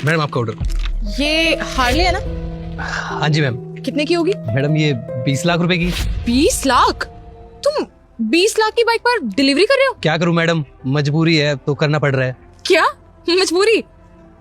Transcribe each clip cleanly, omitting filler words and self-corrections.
Madam आपका order. ये Harley है ना? हाँ जी मैम। कितने की होगी? मैडम ये 20 लाख रुपए की। 20 लाख? तुम 20 लाख की बाइक पर डिलीवरी कर रहे हो? क्या करूं मैडम, मजबूरी है तो करना पड़ रहा है। क्या मजबूरी?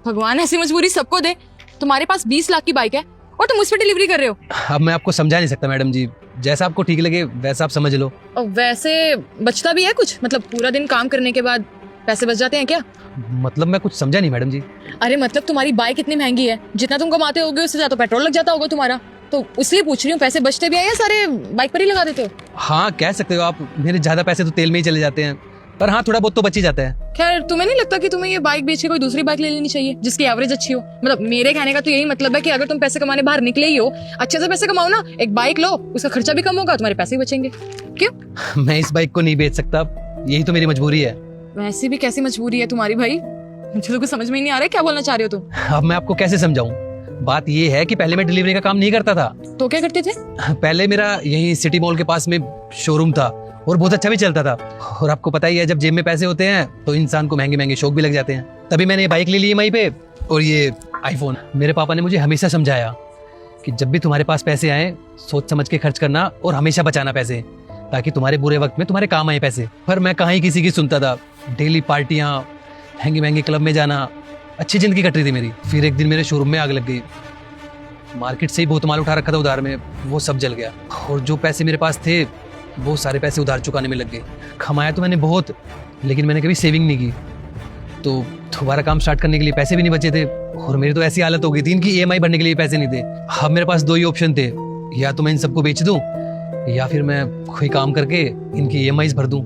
भगवान ऐसी मजबूरी सबको दे। तुम्हारे पास 20 लाख की बाइक है और तुम उस पर डिलीवरी कर रहे हो। अब मैं आपको समझा नहीं सकता मैडम जी, जैसा आपको ठीक लगे वैसा आप समझ लो। और वैसे बचता भी है कुछ? मतलब पूरा दिन काम करने के बाद पैसे बच जाते हैं क्या? मतलब मैं कुछ समझा नहीं मैडम जी। अरे मतलब तुम्हारी बाइक इतनी महंगी है, जितना तुम कमाते होगे उससे ज्यादा पेट्रोल लग जाता होगा तुम्हारा, तो इसलिए पूछ रही हूँ पैसे बचते भी हैं या सारे बाइक पर ही लगा देते हो? हाँ कह सकते हो आप, मेरे ज्यादा पैसे तो तेल में ही चले जाते हैं, पर हाँ थोड़ा बहुत तो बच ही जाता है। खैर तुम्हें नहीं लगता कि तुम्हें ये बाइक बेच के कोई दूसरी बाइक ले लेनी चाहिए जिसकी एवरेज अच्छी हो? मतलब मेरे कहने का तो यही मतलब है कि अगर तुम पैसे कमाने बाहर निकले ही हो, अच्छे से पैसे कमाओ ना, एक बाइक लो, उसका खर्चा भी कम होगा, तुम्हारे पैसे भी बचेंगे। क्यों? मैं इस बाइक को नहीं बेच सकता, यही तो मेरी मजबूरी है। वैसे भी कैसी मजबूरी है तुम्हारी भाई? मुझे तो कुछ समझ में ही नहीं आ रहा है क्या बोलना चाह रहे हो तुम। अब मैं आपको कैसे समझाऊं? बात ये है कि पहले मैं डिलीवरी का काम नहीं करता था। तो क्या करते थे? पहले मेरा यही सिटी मॉल के पास में शोरूम था और बहुत अच्छा भी चलता था। और आपको पता ही है जब जेब में पैसे होते हैं तो इंसान को महंगे महंगे शौक भी लग जाते हैं। तभी मैंने ये बाइक ले ली EMI पे और ये आईफोन। मेरे पापा ने मुझे हमेशा समझाया कि जब भी तुम्हारे पास पैसे आए सोच समझ के खर्च करना और हमेशा बचाना पैसे, ताकि तुम्हारे बुरे वक्त में तुम्हारे काम आए पैसे। पर मैं कहाँ ही किसी की सुनता था। डेली पार्टियां, महंगे महंगे क्लब में जाना, अच्छी जिंदगी कट रही थी मेरी। फिर एक दिन मेरे शोरूम में आग लग गई। मार्केट से ही बहुत माल उठा रखा था उधार में, वो सब जल गया। और जो पैसे मेरे पास थे वो सारे पैसे उधार चुकाने में लग गए। कमाया तो मैंने बहुत, लेकिन मैंने कभी सेविंग नहीं की, तो दोबारा काम स्टार्ट करने के लिए पैसे भी नहीं बचे थे। और मेरी तो ऐसी हालत हो गई थी, इनकी EMI भरने के लिए पैसे नहीं थे। अब मेरे पास दो ही ऑप्शन थे, या तो मैं इन सबको बेच दूं या फिर मैं कोई काम करके इनकी EMIs भर दूं।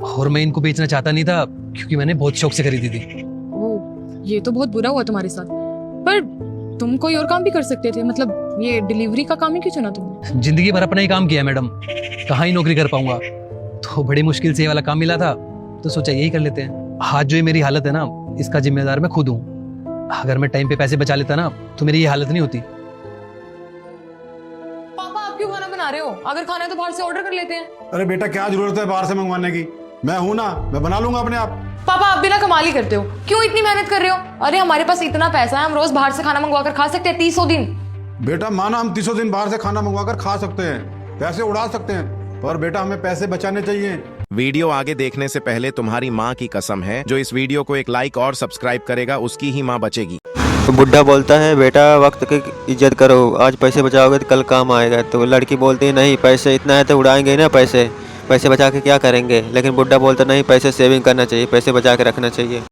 और मैं इनको बेचना चाहता नहीं था क्योंकि मैंने बहुत शौक से खरीदी थी। ये तो बहुत बुरा हुआ तुम्हारे साथ। पर तुम कोई और काम भी कर सकते थे, मतलब ये डिलीवरी का काम ही क्यों चुना तुमने? जिंदगी भर अपना ही काम किया मैडम, कहाँ ही नौकरी कर पाऊंगा। तो बड़ी मुश्किल से ये वाला काम मिला था तो सोचा यही कर लेते हैं। आज जो ये मेरी हालत है ना, इसका जिम्मेदार मैं खुद हूँ। अगर मैं टाइम पे पैसे बचा लेता ना तो मेरी ये हालत नहीं होती। पापा आप क्यों खाना बना रहे हो? अगर खाना है तो बाहर से ऑर्डर कर लेते हैं। अरे बेटा क्या जरूरत है बाहर से मंगवाने की, मैं हूं ना, मैं बना लूंगा अपने आप। पापा आप भी ना कमाल ही करते हो, क्यों इतनी मेहनत कर रहे हो? अरे हमारे पास इतना पैसा है, हम रोज बाहर से खाना मंगवा कर खा सकते हैं 30 दिन। बेटा माना हम 30 दिन बाहर से खाना मंगवा कर खा सकते हैं, पैसे उड़ा सकते हैं, पर बेटा हमें पैसे बचाने चाहिए। वीडियो आगे देखने से पहले तुम्हारी माँ की कसम है, जो इस वीडियो को एक लाइक और सब्सक्राइब करेगा उसकी ही माँ बचेगी। तो बुढ़ा बोलता है बेटा वक्त की इज्जत करो, आज पैसे बचाओगे तो कल काम आएगा। तो लड़की बोलती है नहीं पैसे इतना है तो उड़ाएंगे ना, पैसे बचा के क्या करेंगे। लेकिन बुढ़ा बोलता नहीं पैसे सेविंग करना चाहिए, पैसे बचा के रखना चाहिए।